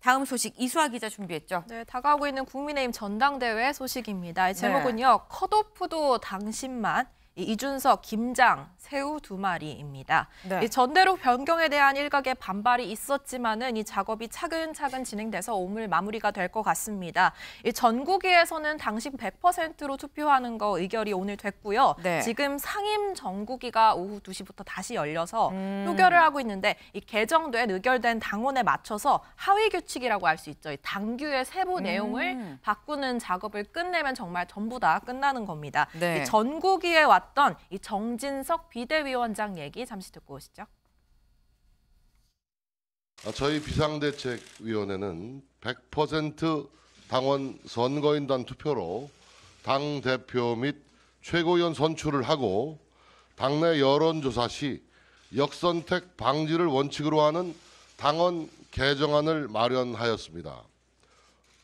다음 소식 이수아 기자 준비했죠. 네, 다가오고 있는 국민의힘 전당대회 소식입니다. 이 제목은요. 컷오프도 당신만. 이준석, 김장, 새우 2마리입니다. 이 전대로 변경에 대한 일각의 반발이 있었지만은 이 작업이 차근차근 진행돼서 오늘 마무리가 될 것 같습니다. 이 전국위에서는 당신 100%로 투표하는 거 의결이 오늘 됐고요. 지금 상임 정국위가 오후 2시부터 다시 열려서 표결을 하고 있는데 이 개정된 의결된 당원에 맞춰서 하위 규칙이라고 할 수 있죠. 이 당규의 세부 내용을 바꾸는 작업을 끝내면 정말 전부 다 끝나는 겁니다. 이 전국위에 왔던 이 정진석 비대위원장 얘기 잠시 듣고 오시죠. 저희 비상대책위원회는 100% 당원 선거인단 투표로 당대표 및 최고위원 선출을 하고 당내 여론조사 시 역선택 방지를 원칙으로 하는 당원 개정안을 마련하였습니다.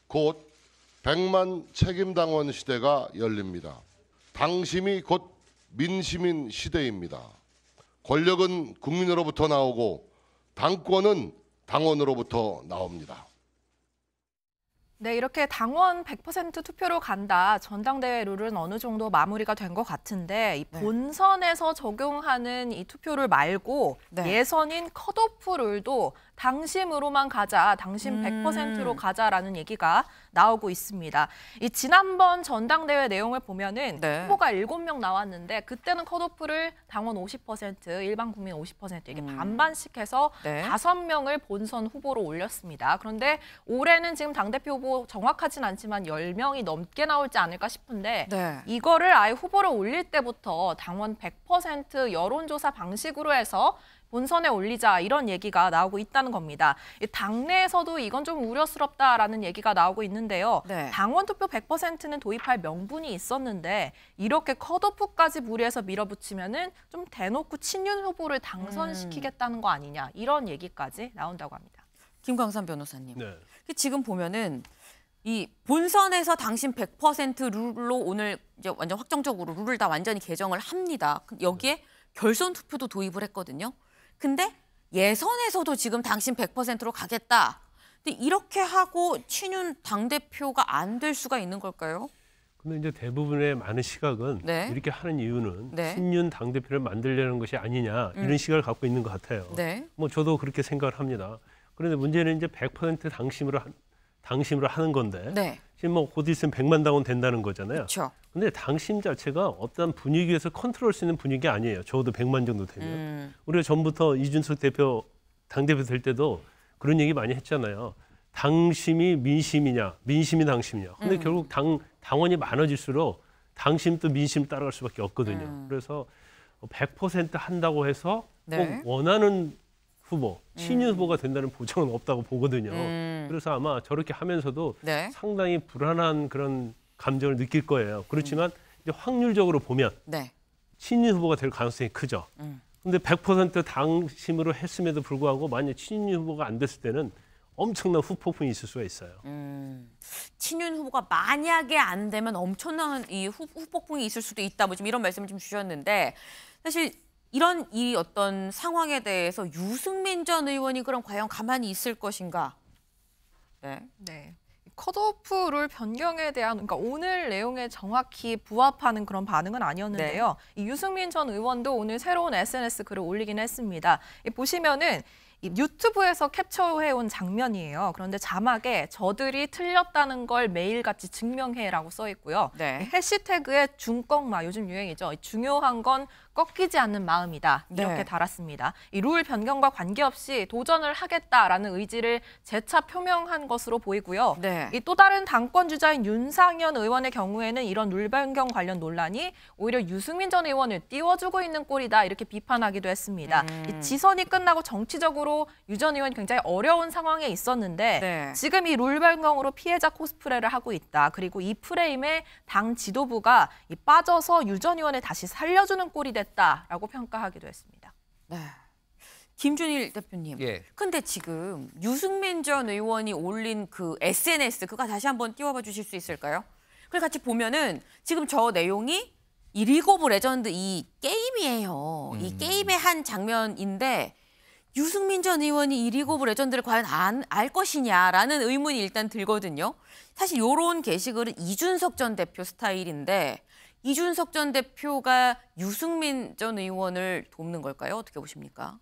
곧 100만 책임당원 시대가 열립니다. 당심이 곧 민심인 시대입니다. 권력은 국민으로부터 나오고 당권은 당원으로부터 나옵니다. 네, 이렇게 당원 100% 투표로 간다. 전당대회 룰은 어느 정도 마무리가 된 것 같은데 이 본선에서 적용하는 이 투표를 말고 예선인 컷오프 룰도 당심으로만 가자, 당심 100%로 가자라는 얘기가 나오고 있습니다. 이 지난번 전당대회 내용을 보면은 후보가 7명 나왔는데 그때는 컷오프를 당원 50%, 일반 국민 50% 이게 반반씩 해서 5명을 본선 후보로 올렸습니다. 그런데 올해는 지금 당대표 후보 정확하진 않지만 10명이 넘게 나올지 않을까 싶은데 이거를 아예 후보를 올릴 때부터 당원 100% 여론조사 방식으로 해서 본선에 올리자 이런 얘기가 나오고 있다는 겁니다. 당내에서도 이건 좀 우려스럽다라는 얘기가 나오고 있는데요. 당원 투표 100%는 도입할 명분이 있었는데 이렇게 컷오프까지 무리해서 밀어붙이면은 좀 대놓고 친윤 후보를 당선시키겠다는 거 아니냐 이런 얘기까지 나온다고 합니다. 김광삼 변호사님. 지금 보면은 이 본선에서 당신 100% 룰로 오늘 이제 완전 확정적으로 룰을 다 완전히 개정을 합니다. 여기에 결선 투표도 도입을 했거든요. 근데 예선에서도 지금 당신 100%로 가겠다. 근데 이렇게 하고 친윤 당대표가 안 될 수가 있는 걸까요? 근데 이제 대부분의 많은 시각은 이렇게 하는 이유는 친윤 당대표를 만들려는 것이 아니냐 이런 시각을 갖고 있는 것 같아요. 뭐 저도 그렇게 생각을 합니다. 그런데 문제는 이제 100% 당심으로 하는 건데 지금 뭐 곧 있으면 100만 당원 된다는 거잖아요. 근데 당심 자체가 어떤 분위기에서 컨트롤 수 있는 분위기 아니에요. 적어도 100만 정도 되면. 우리가 전부터 이준석 대표 당대표 될 때도 그런 얘기 많이 했잖아요. 당심이 민심이냐, 민심이 당심이냐. 근데 결국 당원이 많아질수록 당심도 민심 따라갈 수밖에 없거든요. 그래서 100% 한다고 해서 꼭 원하는 후보, 친윤 후보가 된다는 보장은 없다고 보거든요. 그래서 아마 저렇게 하면서도 상당히 불안한 그런 감정을 느낄 거예요. 그렇지만 이제 확률적으로 보면 친윤 후보가 될 가능성이 크죠. 근데 100% 당심으로 했음에도 불구하고 만약 친윤 후보가 안 됐을 때는 엄청난 후폭풍이 있을 수가 있어요. 친윤 후보가 만약에 안 되면 엄청난 이 후폭풍이 있을 수도 있다. 뭐 좀 이런 말씀을 좀 주셨는데 사실 이런 이 어떤 상황에 대해서 유승민 전 의원이 그럼 과연 가만히 있을 것인가? 컷오프 룰 변경에 대한 그러니까 오늘 내용에 정확히 부합하는 그런 반응은 아니었는데요. 이 유승민 전 의원도 오늘 새로운 SNS 글을 올리긴 했습니다. 보시면은 이 유튜브에서 캡처해온 장면이에요. 그런데 자막에 저들이 틀렸다는 걸 매일같이 증명해라고 써 있고요. 해시태그에 중꺾마, 요즘 유행이죠. 중요한 건 꺾이지 않는 마음이다. 이렇게 달았습니다. 이 룰 변경과 관계없이 도전을 하겠다라는 의지를 재차 표명한 것으로 보이고요. 이 또 다른 당권 주자인 윤상현 의원의 경우에는 이런 룰 변경 관련 논란이 오히려 유승민 전 의원을 띄워주고 있는 꼴이다. 이렇게 비판하기도 했습니다. 이 지선이 끝나고 정치적으로 유 전 의원이 굉장히 어려운 상황에 있었는데 지금 이 룰 변경으로 피해자 코스프레를 하고 있다. 그리고 이 프레임에 당 지도부가 빠져서 유 전 의원을 다시 살려주는 꼴이 됐다라고 평가하기도 했습니다. 김준일 대표님. 근데 지금 유승민 전 의원이 올린 그 SNS 그거 다시 한번 띄워봐 주실 수 있을까요? 그걸 같이 보면은 지금 저 내용이 이 리그 오브 레전드 이 게임이에요. 이 게임의 한 장면인데 유승민 전 의원이 이 리그 오브 레전드를 과연 알 것이냐라는 의문이 일단 들거든요. 사실 이런 게시글은 이준석 전 대표 스타일인데 이준석 전 대표가 유승민 전 의원을 돕는 걸까요? 어떻게 보십니까?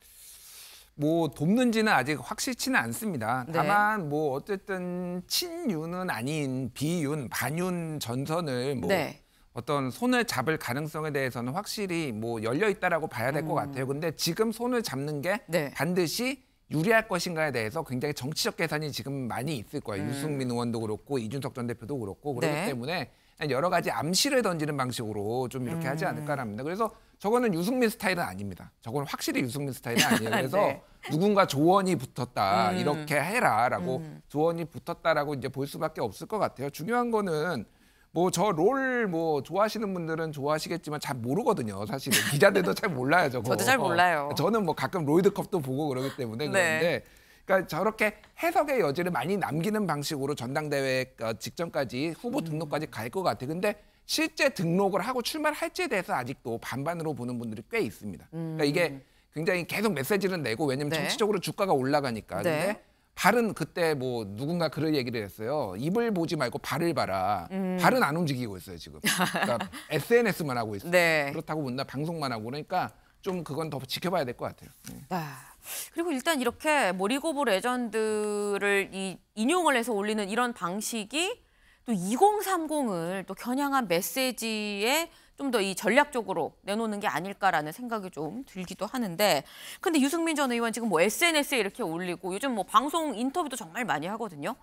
뭐 돕는지는 아직 확실치는 않습니다. 네. 다만 뭐 어쨌든 친윤은 아닌 비윤, 반윤 전선을 뭐 네. 어떤 손을 잡을 가능성에 대해서는 확실히 뭐 열려 있다라고 봐야 될 것 같아요. 근데 지금 손을 잡는 게 네. 반드시 유리할 것인가에 대해서 굉장히 정치적 계산이 지금 많이 있을 거예요. 유승민 의원도 그렇고 이준석 전 대표도 그렇고 그렇기 네. 때문에 여러 가지 암시를 던지는 방식으로 좀 이렇게 하지 않을까라 합니다. 그래서 저거는 유승민 스타일은 아닙니다. 저거는 확실히 유승민 스타일은 아니에요. 그래서 네. 누군가 조언이 붙었다, 이렇게 해라라고 조언이 붙었다라고 이제 볼 수밖에 없을 것 같아요. 중요한 거는 뭐 저 롤 뭐 좋아하시는 분들은 좋아하시겠지만 잘 모르거든요. 사실은 기자들도 잘 몰라요. 저거. 저도 잘 몰라요. 저는 뭐 가끔 롤드컵도 보고 그러기 때문에 그런데 그러니까 저렇게 해석의 여지를 많이 남기는 방식으로 전당대회 직전까지 후보 등록까지 갈 것 같아요. 근데 실제 등록을 하고 출마를 할지에 대해서 아직도 반반으로 보는 분들이 꽤 있습니다. 그러니까 이게 굉장히 계속 메시지를 내고 왜냐면 네. 정치적으로 주가가 올라가니까. 네. 근데 발은 그때 뭐 누군가 그런 얘기를 했어요. 입을 보지 말고 발을 봐라. 발은 안 움직이고 있어요 지금. 그러니까 SNS만 하고 있어요. 네. 그렇다고 맨날 방송만 하고 그러니까 좀 그건 더 지켜봐야 될 것 같아요. 그리고 일단 이렇게 뭐 리그 오브 레전드를 인용을 해서 올리는 이런 방식이 또 2030을 또 겨냥한 메시지에 좀 더 이 전략적으로 내놓는 게 아닐까라는 생각이 좀 들기도 하는데 근데 유승민 전 의원 지금 뭐 SNS에 이렇게 올리고 요즘 뭐 방송 인터뷰도 정말 많이 하거든요.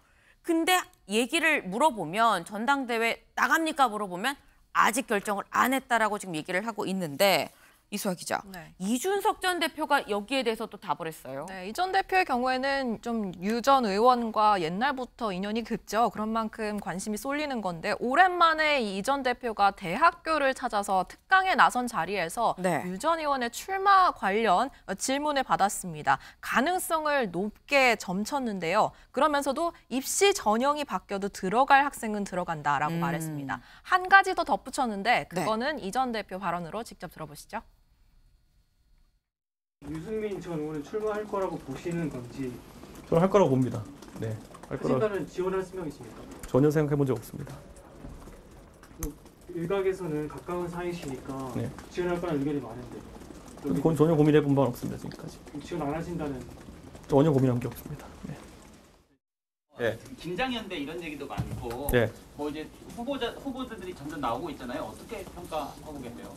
근데 얘기를 물어보면 전당대회 나갑니까 물어보면 아직 결정을 안 했다라고 지금 얘기를 하고 있는데 이수아 기자, 네. 이준석 전 대표가 여기에 대해서 또 답을 했어요. 네, 이 전 대표의 경우에는 좀 유 전 의원과 옛날부터 인연이 깊죠. 그런 만큼 관심이 쏠리는 건데 오랜만에 이 전 대표가 대학교를 찾아서 특강에 나선 자리에서 네. 유 전 의원의 출마 관련 질문을 받았습니다. 가능성을 높게 점쳤는데요. 그러면서도 입시 전형이 바뀌어도 들어갈 학생은 들어간다라고 말했습니다. 한 가지 더 덧붙였는데 그거는 이 전 대표 발언으로 직접 들어보시죠. 유승민 전 의원은 출마할 거라고 보시는 건지? 저는 할 거라고 봅니다. 네, 할 거라고. 하신다는 지원할 생각이십니까? 전혀 생각해 본 적 없습니다. 일각에서는 가까운 사이시니까 네. 지원할 거라는 의견이 많은데 그건 전혀 고민해 본 바는 없습니다, 지금까지. 지원 안 하신다는? 전혀 고민한 게 없습니다. 네. 네. 김장연대 이런 얘기도 많고 네. 뭐 이제 후보들이 점점 나오고 있잖아요. 어떻게 평가하고 계세요?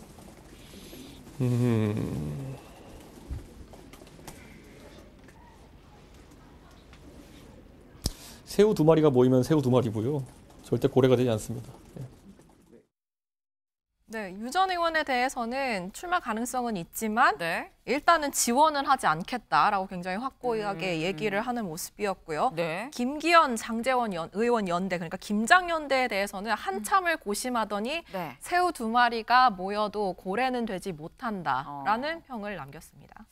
새우 두 마리가 모이면 새우 두 마리고요. 절대 고래가 되지 않습니다. 네. 네, 유 전 의원에 대해서는 출마 가능성은 있지만 네. 일단은 지원은 하지 않겠다라고 굉장히 확고하게 얘기를 하는 모습이었고요. 네. 김기현, 장제원 의원 연대, 그러니까 김장연대에 대해서는 한참을 고심하더니 네. 새우 두 마리가 모여도 고래는 되지 못한다라는 평을 남겼습니다.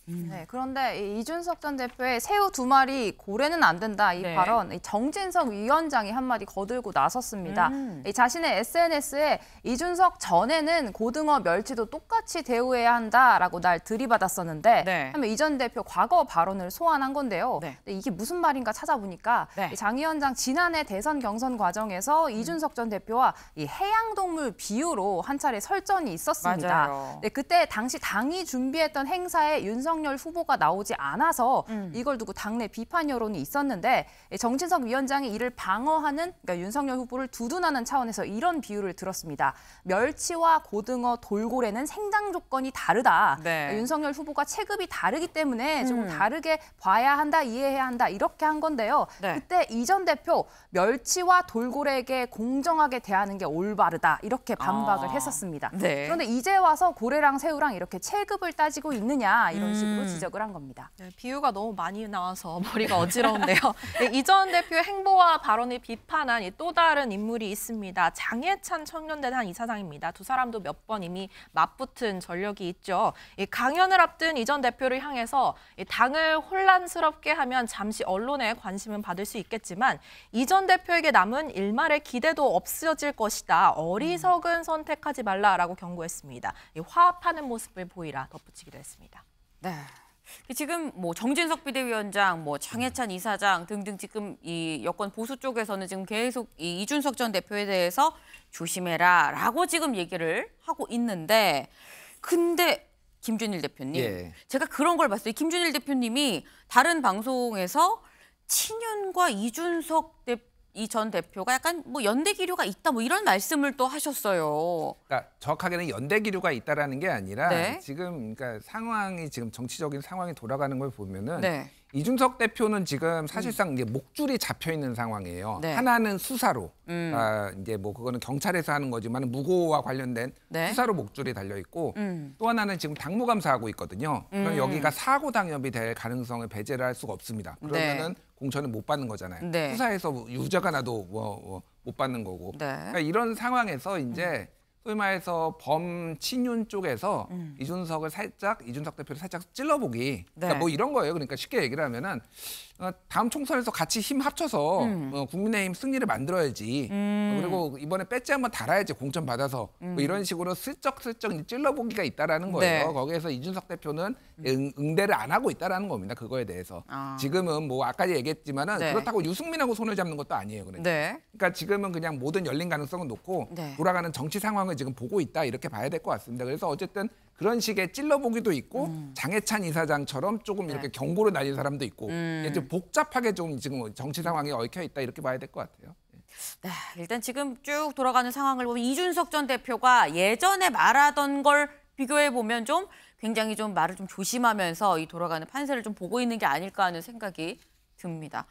네, 그런데 이준석 전 대표의 새우 두 마리 고래는 안 된다 이 네. 발언 정진석 위원장이 한마디 거들고 나섰습니다. 자신의 SNS에 이준석 전에는 고등어, 멸치도 똑같이 대우해야 한다라고 날 들이받았었는데 네. 하면 이 전 대표 과거 발언을 소환한 건데요. 네. 근데 이게 무슨 말인가 찾아보니까 네. 장 위원장 지난해 대선 경선 과정에서 이준석 전 대표와 이 해양동물 비유로 한 차례 설전이 있었습니다. 맞아요. 네, 그때 당시 당이 준비했던 행사에 윤석열 후보가 나오지 않아서 이걸 두고 당내 비판 여론이 있었는데 정진석 위원장이 이를 방어하는 그러니까 윤석열 후보를 두둔하는 차원에서 이런 비유를 들었습니다. 멸치와 고등어, 돌고래는 생장 조건이 다르다. 네. 그러니까 윤석열 후보가 체급이 다르기 때문에 조금 다르게 봐야 한다, 이해해야 한다 이렇게 한 건데요. 네. 그때 이 전 대표 멸치와 돌고래에게 공정하게 대하는 게 올바르다 이렇게 반박을 했었습니다. 네. 그런데 이제 와서 고래랑 새우랑 이렇게 체급을 따지고 있느냐 이런 식으로 지적을 한 겁니다. 네, 비유가 너무 많이 나와서 머리가 어지러운데요. 네, 이 전 대표의 행보와 발언을 비판한 또 다른 인물이 있습니다. 장해찬 청년대단 이사장입니다. 두 사람도 몇 번 이미 맞붙은 전력이 있죠. 강연을 앞둔 이 전 대표를 향해서 당을 혼란스럽게 하면 잠시 언론의 관심은 받을 수 있겠지만 이 전 대표에게 남은 일말의 기대도 없어질 것이다. 어리석은 선택하지 말라라고 경고했습니다. 화합하는 모습을 보이라 덧붙이기도 했습니다. 네. 지금 뭐 정진석 비대위원장, 뭐 장해찬 이사장 등등 지금 이 여권 보수 쪽에서는 지금 계속 이 이준석 전 대표에 대해서 조심해라라고 지금 얘기를 하고 있는데, 근데 김준일 대표님, 예. 제가 그런 걸 봤어요. 김준일 대표님이 다른 방송에서 친윤과 이준석 이 전 대표가 약간 뭐 연대 기류가 있다 뭐 이런 말씀을 또 하셨어요. 그러니까 정확하게는 연대 기류가 있다라는 게 아니라 네. 지금 그러니까 상황이 지금 정치적인 상황이 돌아가는 걸 보면은 네. 이준석 대표는 지금 사실상 이제 목줄이 잡혀 있는 상황이에요. 네. 하나는 수사로, 이제 뭐 그거는 경찰에서 하는 거지만 무고와 관련된 네. 수사로 목줄이 달려 있고, 또 하나는 지금 당무감사하고 있거든요. 그럼 여기가 사고 당협이 될 가능성을 배제를 할 수가 없습니다. 그러면은 공천을 못 받는 거잖아요. 네. 수사에서 유죄가 나도 못 받는 거고. 네. 그러니까 이런 상황에서 이제 소위 말해서 범친윤 쪽에서 이준석 대표를 살짝 찔러보기. 그러니까 네. 뭐 이런 거예요. 그러니까 쉽게 얘기를 하면은 다음 총선에서 같이 힘 합쳐서 국민의힘 승리를 만들어야지. 그리고 이번에 배지 한번 달아야지 공천 받아서 뭐 이런 식으로 슬쩍 찔러보기가 있다라는 거예요. 네. 거기에서 이준석 대표는 응대를 안 하고 있다라는 겁니다. 그거에 대해서. 지금은 뭐 아까 얘기했지만은 네. 그렇다고 유승민하고 손을 잡는 것도 아니에요. 네. 그러니까 지금은 그냥 모든 열린 가능성은 높고 네. 돌아가는 정치 상황을 지금 보고 있다 이렇게 봐야 될 것 같습니다. 그래서 어쨌든 그런 식의 찔러보기도 있고 장해찬 이사장처럼 조금 네. 이렇게 경고를 날린 사람도 있고 좀 복잡하게 좀 지금 정치 상황이 얽혀 있다 이렇게 봐야 될 것 같아요. 네, 일단 지금 쭉 돌아가는 상황을 보면 이준석 전 대표가 예전에 말하던 걸 비교해 보면 좀 굉장히 좀 말을 좀 조심하면서 이 돌아가는 판세를 좀 보고 있는 게 아닐까 하는 생각이 듭니다.